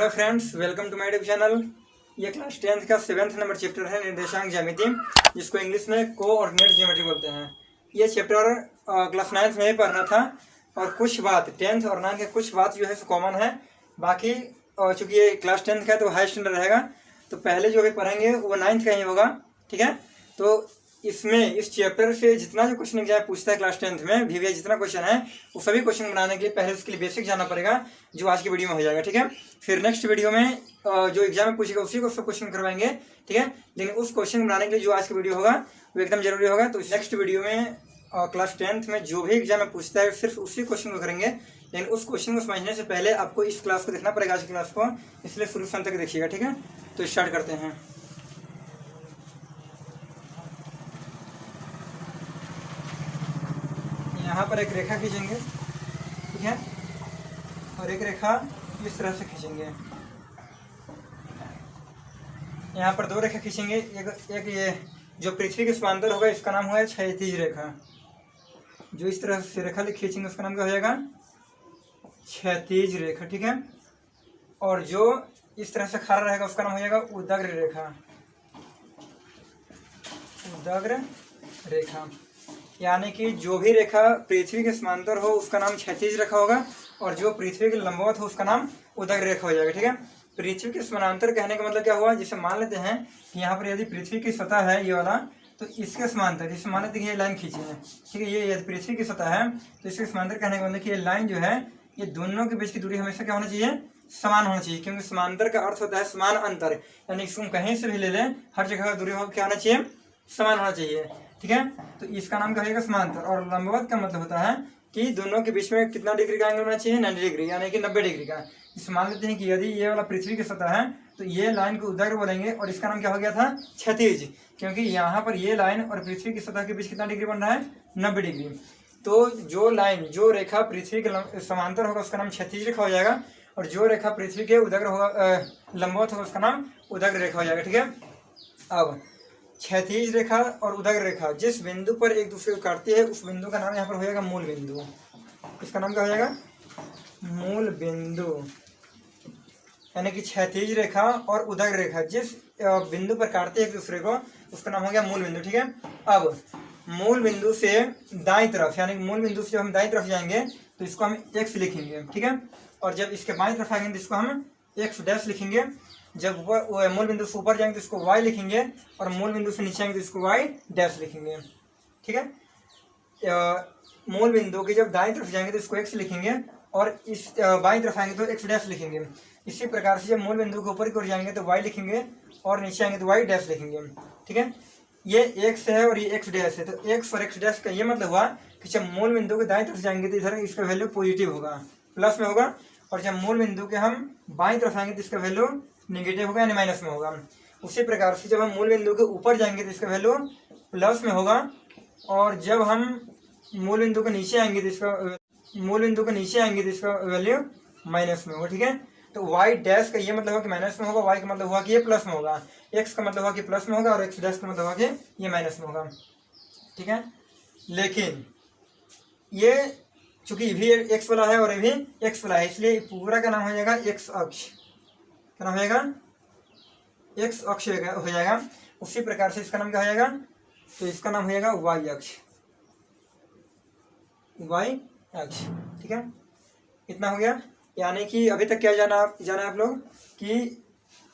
Hello friends, welcome to my YouTube channel. ये class 10th का 7th number chapter है निर्देशांक ज्यामिति, जिसको इंग्लिश में कोऑर्डिनेट ज्योमेट्री बोलते हैं। ये चैप्टर क्लास 9th में ही पढ़ना था और कुछ बात 10th और 9th के कुछ बात जो है कॉमन है। बाकी चूँकि ये क्लास 10th का तो हाई स्टैंडर्ड रहेगा, तो पहले जो भी पढ़ेंगे वो 9th का ही होगा। ठीक है, तो इसमें इस चैप्टर से जितना जो क्वेश्चन एग्जाम पूछता है क्लास 10th में भी जितना क्वेश्चन है वो सभी क्वेश्चन बनाने के लिए पहले उसके लिए बेसिक जाना पड़ेगा, जो आज की वीडियो में हो जाएगा। ठीक है, फिर नेक्स्ट वीडियो में जो एग्जाम में पूछेगा उसी को सब क्वेश्चन करवाएंगे। ठीक है, लेकिन उस क्वेश्चन बनाने के लिए जो आज की वीडियो होगा वो एकदम जरूरी होगा। तो नेक्स्ट वीडियो में क्लास 10th में जो भी एग्जाम में पूछता है सिर्फ उसी क्वेश्चन को करेंगे, लेकिन उस क्वेश्चन को समझने से पहले आपको इस क्लास को देखना पड़ेगा, आज की क्लास को, इसलिए शुरू से अंत तक देखिएगा। ठीक है, तो स्टार्ट करते हैं। यहाँ पर एक रेखा खींचेंगे, ठीक है, और एक रेखा इस तरह से खींचेंगे। यहाँ पर दो रेखा खींचेंगे, एक ये जो पृथ्वी के समांतर होगा इसका नाम होगा क्षैतिज रेखा। जो इस तरह से रेखा खींचेंगे उसका नाम क्या हो जाएगा? क्षैतिज रेखा। ठीक है, और जो इस तरह से खड़ा रहेगा उसका नाम हो जाएगा उदग्र रेखा। उदग्र रेखा यानी कि जो भी रेखा पृथ्वी के समांतर हो उसका नाम क्षैतिज रेखा होगा, और जो पृथ्वी के लंबवत हो उसका नाम उदग्र रेखा हो जाएगा। ठीक है, पृथ्वी के समांतर कहने का मतलब क्या हुआ? जिसे मान लेते हैं कि यहाँ पर यदि पृथ्वी की सतह है ये वाला, तो इसके समांतर, जिसे मान लेते हैं ये लाइन खींची है। ठीक है, ये यदि पृथ्वी की सतह है तो इसके समांतर कहने का मतलब कि ये लाइन जो है ये दोनों के बीच की दूरी हमेशा क्या होना चाहिए? समान होना चाहिए, क्योंकि समांतर का अर्थ होता है समान अंतर, यानी इसको हम कहीं से भी ले लें हर जगह का दूरी क्या होना चाहिए? समान होना चाहिए। ठीक है, तो इसका नाम क्या होगा? समांतर। और लंबवत का मतलब होता है कि दोनों के बीच में कितना डिग्री का एंगल होना चाहिए? 90 डिग्री, यानी कि 90 डिग्री का। इस मान लेते हैं कि यदि ये वाला पृथ्वी की सतह है तो ये लाइन को उदग्र बोलेंगे, और इसका नाम क्या हो गया था? क्षैतिज, क्योंकि यहाँ पर ये लाइन और पृथ्वी की सतह के बीच कितना डिग्री बन रहा है? 90 डिग्री। तो जो लाइन, जो रेखा पृथ्वी के समांतर होगा उसका नाम क्षैतिज रेखा हो जाएगा, और जो रेखा पृथ्वी के उदग्र होगा, लंबवत होगा, उसका नाम उदग्र रेखा हो जाएगा। ठीक है, अब क्षैतिज रेखा और उदग्र रेखा जिस बिंदु पर एक दूसरे को काटती है उस बिंदु का नाम यहाँ पर हो जाएगा मूल बिंदु। इसका नाम क्या हो जाएगा? मूल बिंदु। यानी कि क्षैतिज रेखा और उदग्र रेखा जिस बिंदु पर काटते हैं एक दूसरे को उसका नाम हो गया मूल बिंदु। ठीक है, अब मूल बिंदु से दाईं तरफ, यानी मूल बिंदु से जब हम दाईं तरफ जाएंगे तो इसको हम x लिखेंगे। ठीक है, और जब इसके बाईं तरफ आएंगे तो इसको हम x डैश लिखेंगे। जब ऊपर मूल बिंदु से ऊपर जाएंगे तो इसको y लिखेंगे, और मूल बिंदु से नीचे आएंगे तो इसको y डैश लिखेंगे। ठीक है, मूल बिंदु के जब दाईं तरफ जाएंगे तो इसको x लिखेंगे, और इस बाईं तरफ आएंगे तो x डैश लिखेंगे। इसी प्रकार से जब मूल बिंदु के ऊपर की ओर जाएंगे तो y लिखेंगे, और नीचे आएंगे तो y डैश लिखेंगे। ठीक है, ये x है और ये x डैश है, तो x और x डैश का ये मतलब हुआ कि जब मूल बिंदु के दाईं तरफ जाएंगे तो इधर इसका वैल्यू पॉजिटिव होगा, प्लस में होगा, और जब मूल बिंदु के हम बाईं तरफ आएंगे तो इसका वैल्यू नेगेटिव होगा, यानी माइनस में होगा। उसी प्रकार से जब हम मूल बिंदु के ऊपर जाएंगे तो इसका वैल्यू प्लस में होगा, और जब हम मूल बिंदु के नीचे आएंगे तो इसका वैल्यू माइनस में होगा। ठीक है, तो y डैश का ये मतलब हुआ कि माइनस में होगा, y का मतलब हुआ कि ये प्लस में होगा, x का मतलब हुआ कि प्लस में होगा, और x डैश का मतलब हुआ कि ये माइनस में होगा। ठीक है, लेकिन ये चूंकि भी x वाला है और ये भी x वाला है, इसलिए पूरा का नाम हो जाएगा x अक्ष। क्या नाम हो जाएगा? x अक्ष हो जाएगा। उसी प्रकार से इसका नाम क्या हो जाएगा? तो इसका नाम हो जाएगा y अक्ष। y अक्ष। ठीक है, इतना हो गया। यानी कि अभी तक क्या जाना है आप लोग कि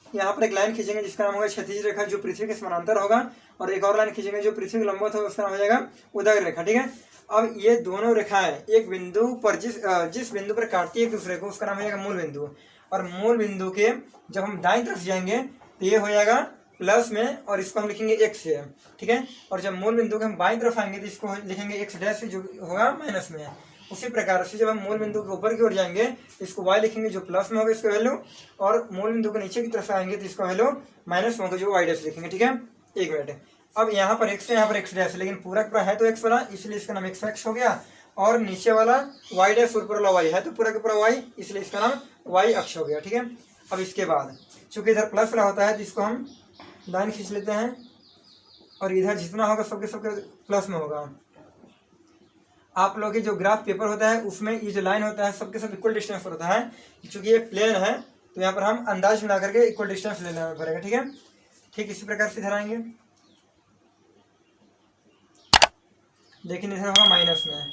यहाँ पर एक लाइन खींचेंगे जिसका नाम होगा क्षैतिज रेखा, जो पृथ्वी के समानांतर होगा, और एक और लाइन खींचेंगे जो पृथ्वी के लंबवत होगा, उसका नाम हो जाएगा उदग्र रेखा। ठीक है, अब ये दोनों रेखाएं एक बिंदु पर जिस बिंदु पर काटती है एक दूसरे को उसका नाम हो जाएगा मूल बिंदु, और मूल बिंदु के जब हम दाईं तरफ जाएंगे तो ये हो जाएगा प्लस में, और इसको हम लिखेंगे x से। ठीक है, और जब मूल बिंदु के हम बाईं तरफ आएंगे तो इसको लिखेंगे x डैश, जो होगा माइनस में। उसी प्रकार से जब हम मूल बिंदु के ऊपर की ओर जाएंगे तो इसको y लिखेंगे, जो प्लस में होगा इसका वैल्यू, और मूल बिंदु के नीचे की तरफ आएंगे तो इसका वैल्यू माइनस में होगा, जो y डैश लिखेंगे। ठीक है, एक मिनट। अब यहाँ पर x है, यहाँ पर x डैश, लेकिन पूरा का पूरा है तो x वाला, इसलिए इसका नाम x अक्ष हो गया, और नीचे वाला y डैश ऊपर वाला y है तो पूरा का पूरा y, इसलिए इसका नाम y अक्ष हो गया। ठीक है, अब इसके बाद चूंकि इधर प्लस वाला होता है तो इसको हम लाइन खींच लेते हैं, और इधर जितना होगा सबके प्लस में होगा। आप लोग के जो ग्राफ पेपर होता है उसमें ये जो लाइन होता है सबके सब इक्वल डिस्टेंस पर होता है, क्योंकि ये प्लेन है तो यहाँ पर हम अंदाज मिला करके इक्वल डिस्टेंस ले लेना पड़ेगा, ठीक है। ठीक इसी प्रकार से इधर आएंगे, लेकिन इधर होगा माइनस में,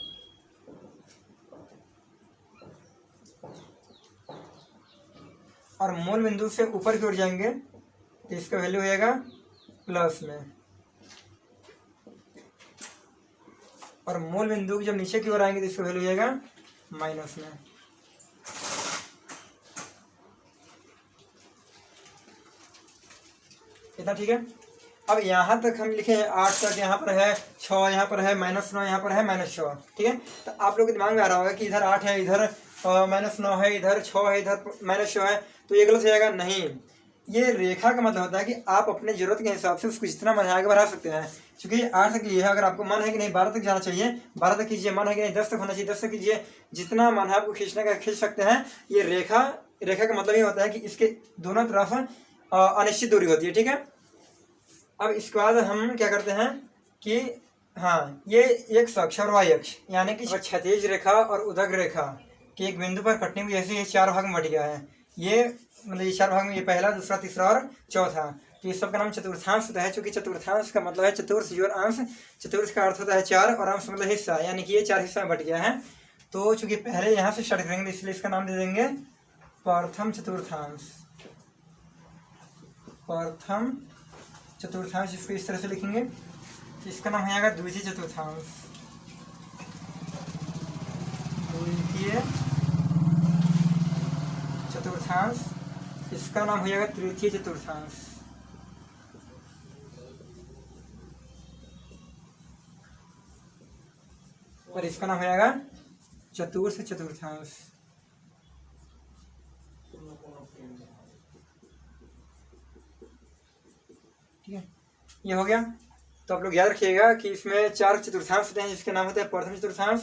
और मूल बिंदु से ऊपर की ओर जाएंगे तो इसका वैल्यू हो जाएगा प्लस में, और मूल बिंदु जब नीचे की ओर आएंगे तो इसका वैल्यू हो जाएगा माइनस में। इतना ठीक है। अब यहाँ तक हम लिखे हैं 8 तक, यहाँ पर है 6, यहाँ पर है -9, यहाँ पर है -6, ठीक है। तो आप लोग के दिमाग में आ रहा होगा कि इधर 8 है, इधर -9 है, इधर 6 है, इधर -6 है, तो ये गलत हो जाएगा। नहीं, ये रेखा का मतलब होता है कि आप अपने जरूरत के हिसाब से उसको जितना मन है आगे बढ़ा सकते हैं। क्योंकि 8 तक लिए है, अगर आपको मन है कि नहीं 12 तक जाना चाहिए 12 तक कीजिए, मन है कि नहीं 10 तक होना चाहिए 10 तक कीजिए, जितना मन है आपको खींचने का खींच सकते हैं। ये रेखा का मतलब ये होता है कि इसके दोनों तरफ अनिश्चित दूरी होती है, ठीक है। अब इसके बाद हम क्या करते हैं कि हाँ, ये एक्स अक्ष और वाई अक्ष यानी कि क्षैतिज रेखा और उदग रेखा के एक बिंदु पर कटने की वजह से ये 4 भाग में बट गया है। ये मतलब ये 4 भाग में, ये पहला, दूसरा, तीसरा और चौथा, तो ये सब का नाम चतुर्थांश होता है। क्योंकि चतुर्थांश का मतलब है चतुर्थ जोड़ अंश, चतुर्थ का अर्थ होता है 4 और अंश मतलब हिस्सा, यानी कि ये 4 हिस्सा में बट गया है। तो चूंकि पहले यहाँ से स्टार्ट करेंगे इसलिए इसका नाम दे देंगे प्रथम चतुर्थांश। प्रथम चतुर्थांश इसको इस तरह से लिखेंगे, इसका नाम हो जाएगा द्वितीय चतुर्थांश। द्वितीय चतुर्थांश, इसका नाम हो जाएगा तृतीय चतुर्थांश। और इसका नाम हो जाएगा चतुर्थ चतुर्थांश। ठीक है, ये हो गया। तो आप लोग याद रखिएगा कि इसमें 4 चतुर्थांश होते हैं, जिसके नाम होते हैं प्रथम चतुर्थांश,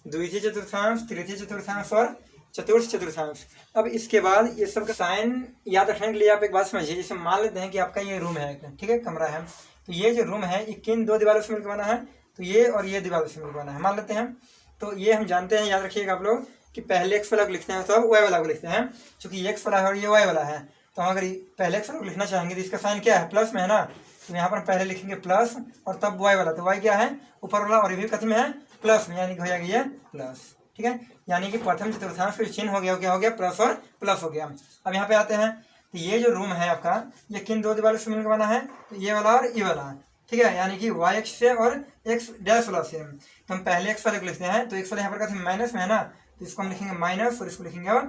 द्वितीय चतुर्थांश, तृतीय चतुर्थांश और चतुर्थ चतुर्थांश। अब इसके बाद ये सब का साइन याद रखने के लिए आप एक बात समझिए। जैसे मान लेते हैं कि आपका ये रूम है, ठीक है, कमरा है, तो ये जो रूम है ये किन 2 दीवारों से मिलकर बना है, तो ये और ये दीवारों से मिलकर बना है मान लेते हैं। तो ये हम जानते हैं, याद रखिएगा आप लोग कि पहले एक्स वाला को लिखते हैं तो अब वाई वाला को लिखते हैं। चूंकि ये एक्स वाला है और ये वाई वाला है, तो हम अगर पहले एक्स वाला को लिखना चाहेंगे तो इसका साइन क्या है, प्लस में है ना, तो यहाँ पर पहले लिखेंगे प्लस और तब वाई वाला, तो वाई क्या है ऊपर वाला और ये भी कथी में है प्लस में, यानी कि हो जाएगा ये प्लस, ठीक है। यानी कि प्रथम चतुर्थांश का चिन्ह हो गया, क्या हो गया, प्लस और प्लस हो गया। अब यहाँ पे आते हैं, तो ये जो रूम है आपका ये किन 2 दीवारों से मिलकर बना है, तो ये वाला और ये वाला, ठीक है, यानी कि वाई एक्स से और एक्स डैश वाला से। तो हम पहले एक्स वाले को लिखते हैं, तो एक्स वाले यहाँ पर कथी माइनस में है ना, तो इसको हम लिखेंगे माइनस और इसको लिखेंगे और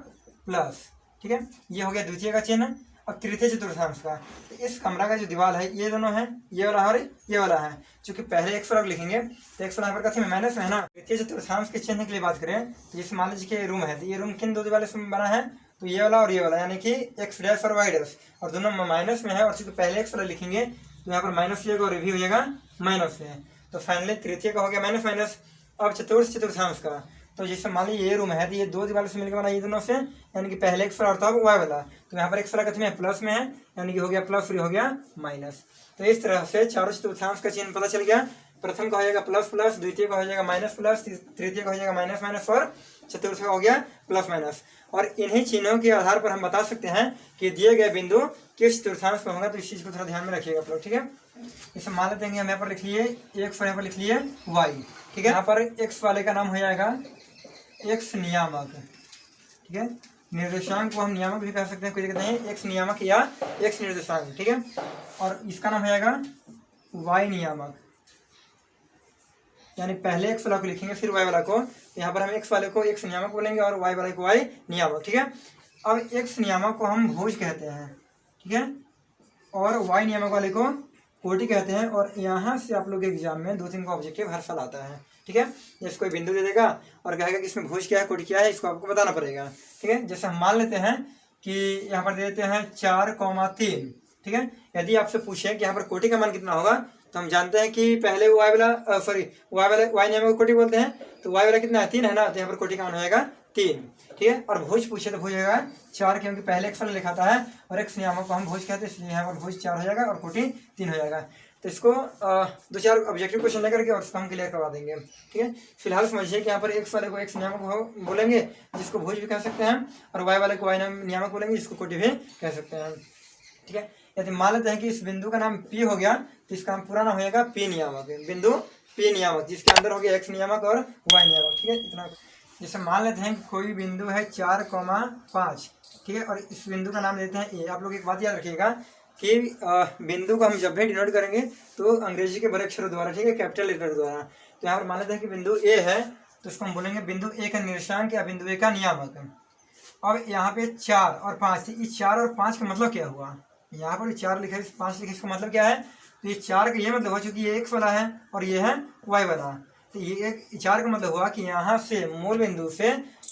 प्लस, ठीक है। ये हो गया द्वितीय का चिन्ह। अब तृतीय चतुर्थांश का, तो इस कमरा का जो दीवार है ये दोनों है, ये वाला और ये वाला है। चूंकि पहले एक्स वाला लिखेंगे तो एक्स वाला यहाँ पर कथी में माइनस में है ना। तृतीय चतुर्थांश के चिन्ह के लिए बात करें तो जैसे मान लीजिए कि रूम है, तो ये रूम किन 2 दीवारों से बना है, तो ये वाला और ये वाला, यानी कि एक्स डैश और वाई डैश, और दोनों माइनस में है। और चूंकि पहले एक्स वाला लिखेंगे तो यहाँ पर माइनस हो और ये भी हो जाएगा माइनस में, तो फाइनली तृतीय का हो गया माइनस माइनस। अब चतुर्थ चतुर्थांश का, तो जैसे मान लीजिए ये रूम है, तो ये 2 दीवारों से मिलकर बना ये दोनों से, यानी कि पहले एक्स वाला और तब वाई वाला, तो यहाँ पर एक्स वाला कितने प्लस में है, यानी कि हो गया प्लस और हो गया माइनस। तो इस तरह से चारों चतुर्थांश का चिन्ह पता चल गया। प्रथम का हो जाएगा प्लस प्लस, द्वितीय का हो जाएगा माइनस प्लस, तृतीय का हो जाएगा माइनस माइनस और चतुर्थ का हो गया प्लस माइनस। और इन्हीं चिन्हों के आधार पर हम बता सकते हैं कि दिए गए बिंदु किस चतुर्थांश में होगा। तो इस चीज को थोड़ा ध्यान में रखिएगा आप लोग, ठीक है। इसे मान लेते हैं हम यहाँ पर लिख लिए एक्स और यहाँ पर लिख लिए वाई, ठीक है। यहाँ पर एक्स वाले का नाम हो जाएगा एक्स नियामक, ठीक है। निर्देशांक को हम नियामक भी कह सकते हैं, कुछ कहते हैं एक्स नियामक या एक्स निर्देशांक, ठीक है। और इसका नाम हो जाएगा वाई नियामक, यानी पहले एक्स वाला को लिखेंगे फिर वाई वाला को, यहाँ पर हम एक्स वाले को एक्स नियामक बोलेंगे और वाई वाले को वाई नियामक, ठीक है। अब एक्स नियामक को हम भुज कहते हैं, ठीक है, और वाई नियामक वाले को कोटि कहते हैं। और यहाँ से आप लोग के एग्जाम में 2-3 का ऑब्जेक्टिव हर साल आता है, ठीक है। जैसे कोई बिंदु दे देगा और कहेगा कि इसमें भुज क्या है कोटि क्या है, इसको आपको बताना पड़ेगा, ठीक है। जैसे हम मान लेते हैं कि यहाँ पर दे देते हैं 4,3, ठीक है। यदि आपसे पूछे कि यहाँ पर कोटि का मान कितना होगा, तो हम जानते हैं कि पहले वाई वाला वाई नियामक को कोटि बोलते हैं, तो वाई वाला कितना है 3 है ना, तो यहाँ पर कोटि का मान होगा 3, ठीक है। और भुज पूछे तो भुज होगा 4, क्योंकि पहले एक्स वाला लिखाता है और एक्स नियामक को हम भुज कहते हैं, इसलिए यहाँ पर भुज 4 हो जाएगा और कोटि 3 हो जाएगा। तो इसको दो चार ऑब्जेक्टिव क्वेश्चन लेकर के और इसको हम क्लियर करवा देंगे। ठीक है, फिलहाल समझिए कि यहाँ पर एक्स वाले को एक्स नियामक बोलेंगे जिसको भुज भी कह सकते हैं, और वाई वाले को वाई नियामक बोलेंगे जिसको कोटि भी कह सकते हैं। ठीक है, यदि मान लेते हैं कि इस बिंदु का नाम पी हो गया तो इसका नाम पूरा नाम होगा पी नियामक, बिंदु पी नियामक जिसके अंदर हो गया एक्स नियामक और वाई नियामक। ठीक है, इतना। जैसे मान लेते हैं कि कोई बिंदु है 4,5, ठीक है, और इस बिंदु का नाम देते हैं ए। आप लोग एक बात याद रखिएगा कि बिंदु को हम जब भी डिनोट करेंगे तो अंग्रेजी के बड़े अक्षरों द्वारा, ठीक है, कैपिटल लेटर द्वारा। तो यहाँ पर मान लेते हैं कि बिंदु ए है तो इसको हम बोलेंगे बिंदु ए का निर्देशांक या बिंदु ए का नियामक। अब यहाँ पे 4 और 5, इस 4 और 5 का मतलब क्या हुआ? यहाँ पर 4 लिखा है, 5 लिखा है, इसका मतलब क्या है? तो ये 4 का ये मतलब हुआ चूंकि ये एक्स वाला है और ये है वाई वाला, तो ये 4 का मतलब हुआ कि यहाँ से मूल बिंदु से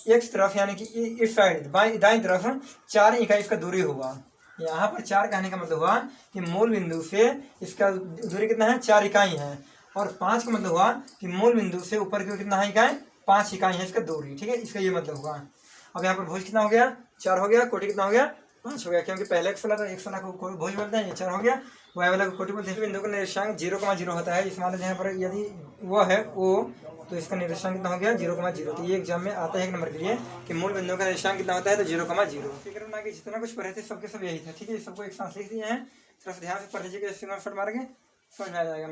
एक्स तरफ यानी कि इस साइड दाईं तरफ 4 इकाई इसका दूरी हुआ। यहाँ पर 4 कहने का मतलब हुआ कि मूल बिंदु से इसका दूरी कितना है? 4 इकाई है। और 5 का मतलब हुआ कि मूल बिंदु से ऊपर की ओर कितना है इकाई? 5 इकाई है इसका दूरी। ठीक है, इसका ये मतलब हुआ। अब यहाँ पर भुज कितना हो गया? 4 हो गया। कोटि कितना हो गया? 5 हो गया, क्योंकि पहले एक्स वाला था, एक्स वाला को भुज बोलते हैं, ये 4 हो गया। वाई वाला को कोटि बोलते हैं। बिंदु का निर्देशांक 0,0 होता है। इस मान लीजिए यहाँ पर यदि वो है ओ तो इसका निर्देशांक कितना हो गया? 0,0। तो ये एग्जाम में आता है 1 नंबर के लिए कि मूल बिंदु का निर्देशांक कितना होता है? तो 0,0। फिक्र ना कि जितना कुछ पढ़े थे सबके सब यही था। ठीक है, सबको एक साथ लिख दिए हैं, थोड़ा सा ध्यान से पढ़ लीजिएगा, स्क्रीनशॉट मार के समझ में आ जाएगा।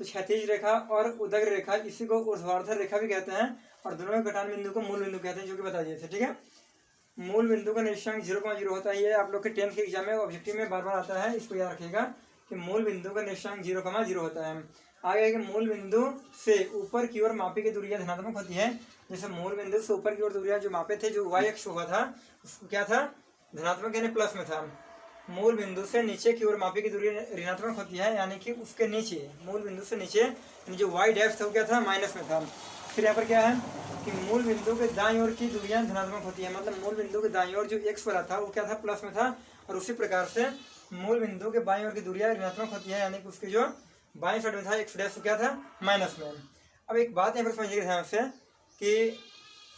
तो क्षैतिज रेखा और उदग्र रेखा, इसी को ऊर्ध्वाधर रेखा भी कहते हैं, और दोनों के घटान बिंदु को मूल बिंदु कहते हैं, जो कि बता दिए थे। ठीक है, मूल बिंदु का निर्देशांक 0,0 होता है। ये आप लोग के 10th के एग्जाम में ऑब्जेक्टिव में बार बार आता है, इसको याद रखिएगा कि मूल बिंदु का निर्देशांक 0,0 होता है। आगे कि मूल बिंदु से ऊपर की ओर मापी की दूरियां धनात्मक होती है। जैसे मूल बिंदु से ऊपर की ओर दूरियां जो मापे थे, जो वाई अक्ष हुआ था, उसको क्या था? धनात्मक यानी प्लस में था। मूल बिंदु से नीचे की ओर मापी की दूरी ऋणात्मक होती है, यानी कि उसके नीचे, मूल बिंदु से नीचे जो वाई डैश था वो क्या था? माइनस में था। फिर यहाँ पर क्या है कि मूल बिंदु के दाईं ओर की दूरियां धनात्मक होती है, मतलब मूल बिंदु के दाईं ओर जो एक्स वाला था वो क्या था? प्लस में था। और उसी प्रकार से मूल बिंदु के बाईं ओर की दूरियां ऋणात्मक होती है, यानी कि उसके जो बाईं साइड में था एक्स डैश क्या था? माइनस में। अब एक बात यहाँ पर समझिएगा ध्यान से कि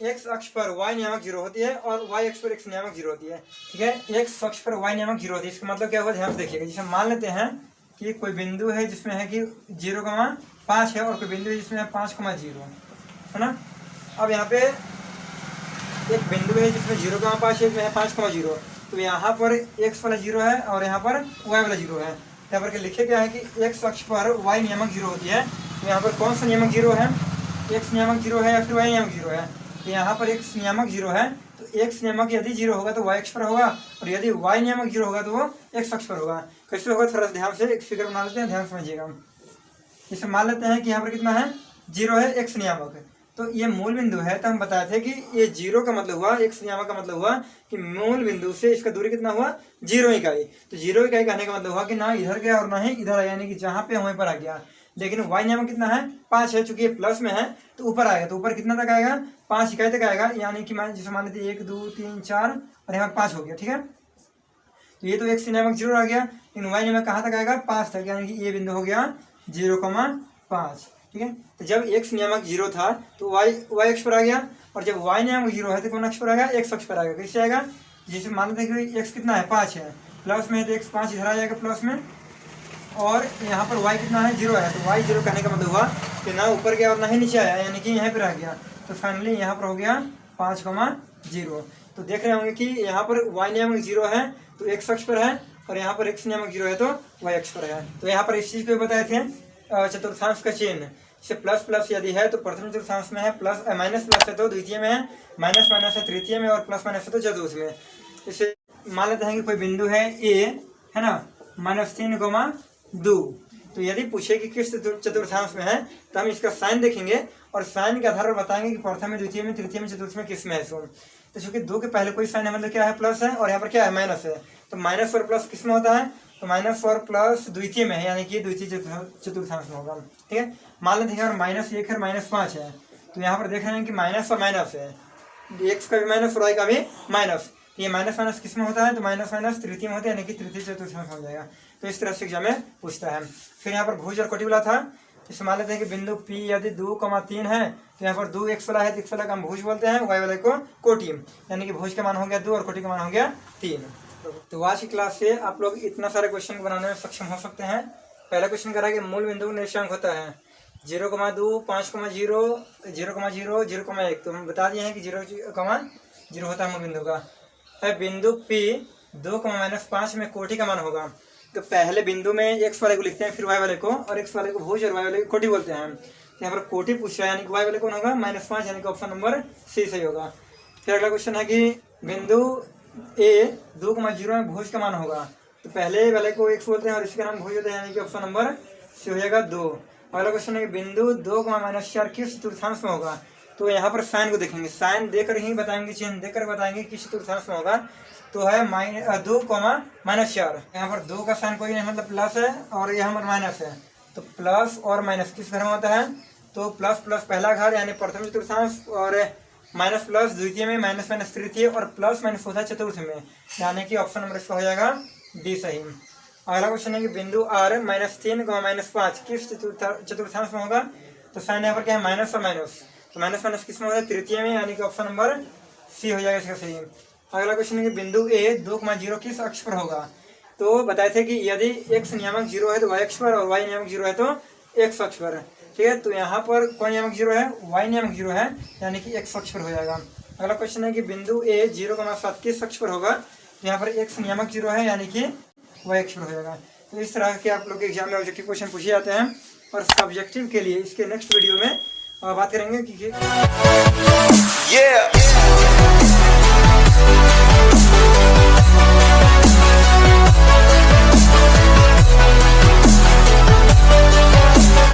एक्स अक्ष पर वाई नियामक 0 होती है और वाई अक्ष पर एक्स नियामक 0 होती है। ठीक है, एक्स अक्ष पर वाई नियामक 0 होती है, इसका मतलब क्या हुआ? ध्यान से देखिएगा। जैसे मान लेते हैं कि कोई बिंदु है जिसमें है कि 0,5 है और कोई बिंदु है जिसमें है 5,0 है ना। अब यहाँ पे एक बिंदु है जिसमें 0,5 है, इसमें है 5,0, तो यहाँ पर एक्स वाला 0 है और यहाँ पर वाई वाला 0 है। यहाँ पर लिखे क्या है कि एक्स अक्ष पर वाई नियामक 0 होती है, तो यहाँ पर कौन सा नियामक 0 है? एक्स नियामक 0 है या फिर वाई नियामक 0 है? तो यहाँ पर एक्स नियामक 0 है, तो एक्स नियामक यदि 0 होगा तो वाई अक्ष पर होगा, और यदि वाई नियामक 0 होगा तो वो एक्स अक्ष पर होगा। कैसे होगा? थोड़ा सा ध्यान से एक फिगर बना लेते हैं, ध्यान समझिएगा। इसे मान लेते हैं कि यहाँ पर कितना है? 0 है एक्स नियामक, तो ये मूल बिंदु है। तो हम बताए थे कि ये 0 का मतलब हुआ, एक्स नियामक का मतलब हुआ कि मूल बिंदु से इसका दूरी कितना हुआ? 0 इकाई। तो 0 इकाई कहने का मतलब हुआ कि ना इधर गया और ना ही इधर आया, यानी कि जहाँ पे वहीं पर आ गया। लेकिन वाई नियामक कितना है? 5 है, चूंकि ये प्लस में है तो ऊपर आएगा, तो ऊपर कितना तक आएगा? 5 इकाई तक आएगा, यानी कि जैसे मान लेते 1 2 3 4 और यहाँ 5 हो गया। ठीक है, तो ये तो एक्स नियामक 0 आ गया, लेकिन वाई नियामक कहाँ तक आएगा? 5 तक, यानी कि ये बिंदु हो गया 0,5। ठीक है, तो जब एक्स नियामक 0 था तो वाई अक्ष पर आ गया, और जब वाई नियामक 0 है तो कौन अक्ष पर आएगा? एक्स अक्ष पर आएगा। कैसे आएगा? जैसे मान लेते हैं कि एक्स कितना है? 5 है, प्लस में है तो एक्स 5 इधर आ जाएगा प्लस में, और यहाँ पर वाई कितना है? 0 है, तो वाई 0 कहने का मतलब हुआ कि ना ऊपर गया और ना ही नीचे आया, यानी कि यहाँ पर आ गया। तो फाइनली यहाँ पर हो गया 5,0। तो देख रहे होंगे कि यहाँ पर वाई नियामक 0 है तो एक्स अक्ष पर है, और यहाँ पर एक्स नियामक 0 है तो वाई अक्ष पर है। तो यहाँ पर इस चीज़ को बताए थे चतुर्थांश का चिन्ह, जैसे प्लस प्लस यदि है तो प्रथम चतुर्थांश में है, प्लस माइनस प्लस है तो द्वितीय में है, माइनस माइनस है तृतीय में, और प्लस माइनस है तो चतुर्थ में। जैसे मान लेते हैं कि कोई बिंदु है ए, है ना, -3,2, तो यदि पूछे कि किस चतुर्थांश में है तो हम इसका साइन देखेंगे और साइन के आधार पर बताएंगे कि प्रथम में, द्वितीय में, तृतीय में, चतुर्थ में किस में है। तो चूंकि 2 के पहले कोई साइन है, मतलब क्या है? प्लस है, और यहाँ पर क्या है? माइनस है। तो माइनस और प्लस किस में होता है? तो माइनस और प्लस द्वितीय में है, यानी कि द्वितीय चतुर्थांश में होगा। ठीक है, मान लेते हैं -1 है, -5 है, तो यहाँ पर देख रहे हैं कि माइनस और माइनस है, एक्स का भी माइनस और वाई का भी माइनस। ये माइनस माइनस किस में होता है? तो माइनस माइनस तृतीय में होता है, यानी कि तृतीय चतुर्थांश हो जाएगा। तो इस तरह से एग्जाम में पूछता है। फिर यहाँ पर भुज और कोटि वाला था, इसे मान लेते हैं कि बिंदु P यदि 2,3 है तो यहाँ पर 2 एक्स वाला है तो एक्स वाला का हम भुज बोलते हैं, वाई वाले को कोटि, यानी कि भुज का मान हो गया 2 और कोटि का मान हो गया 3। तो आज की क्लास से आप लोग इतना सारे क्वेश्चन बनाने में सक्षम हो सकते हैं। पहला क्वेश्चन करा कि मूल बिंदु का निर्देशांक होता है 0,2, 5,0, 0,0, 0,1। तो हम बता दिए हैं कि 0,0 होता है मूल बिंदु का। है बिंदु P 2,-5 में कोटि का मान होगा। तो पहले बिंदु में x वाले को लिखते हैं, फिर y वाले को, और x वाले को भुज और y वाले को कोटि बोलते हैं। तो यहाँ पर कोटि पूछ रहा है, यानी कि y वाले कौन होगा, -5, यानी कि ऑप्शन नंबर सी सही होगा। फिर अगला क्वेश्चन है कि बिंदु A 2,0 में भुज का मान होगा। तो पहले वाले को x बोलते हैं और इसका नाम भुज होता है, यानी कि ऑप्शन नंबर सी हो जाएगा 2। अगला क्वेश्चन है कि बिंदु 2,-4 किस चतुर्थांश में होगा। तो यहाँ पर साइन को देखेंगे, साइन देकर ही बताएंगे, चिन्ह देकर बताएंगे किस चतुर्थांश में होगा। तो है 2,-4। यहाँ पर 2 का साइन कोई नहीं, मतलब प्लस है, और यहाँ पर माइनस है। तो प्लस और माइनस किस घर में होता है, तो प्लस प्लस पहला घर यानी प्रथम चतुर्थांश, और माइनस प्लस द्वितीय में, माइनस माइनस तृतीय, और प्लस माइनस होता है चतुर्थ में, यानी कि ऑप्शन नंबर इसका हो जाएगा डी सही। अगला क्वेश्चन है कि बिंदु R -3, -5 किस चतुर्थांश में होगा। तो साइन यहाँ पर क्या है, माइनस और माइनस, तो माइनस माइनस किस में होता है, तृतीय में, यानी कि ऑप्शन नंबर सी हो जाएगा इसका सही। अगला क्वेश्चन है कि बिंदु A 2,0 किस अक्ष पर होगा। तो बताए थे कि यदि x नियामक 0 है तो y अक्ष पर, और y नियामक 0 है तो x अक्ष पर। ठीक है, तो यहाँ पर कौन नियामक 0 है, y नियामक 0 है, यानी कि x अक्ष पर हो जाएगा। अगला क्वेश्चन है कि बिंदु A 0,7 किस अक्ष पर होगा। तो यहाँ पर x नियामक 0 है, यानी कि y अक्ष पर हो जाएगा। तो इस तरह के आप लोग के एग्जाम में ऑब्जेक्टिव क्वेश्चन पूछे जाते हैं, और सब्जेक्टिव के लिए इसके नेक्स्ट वीडियो में बात करेंगे कि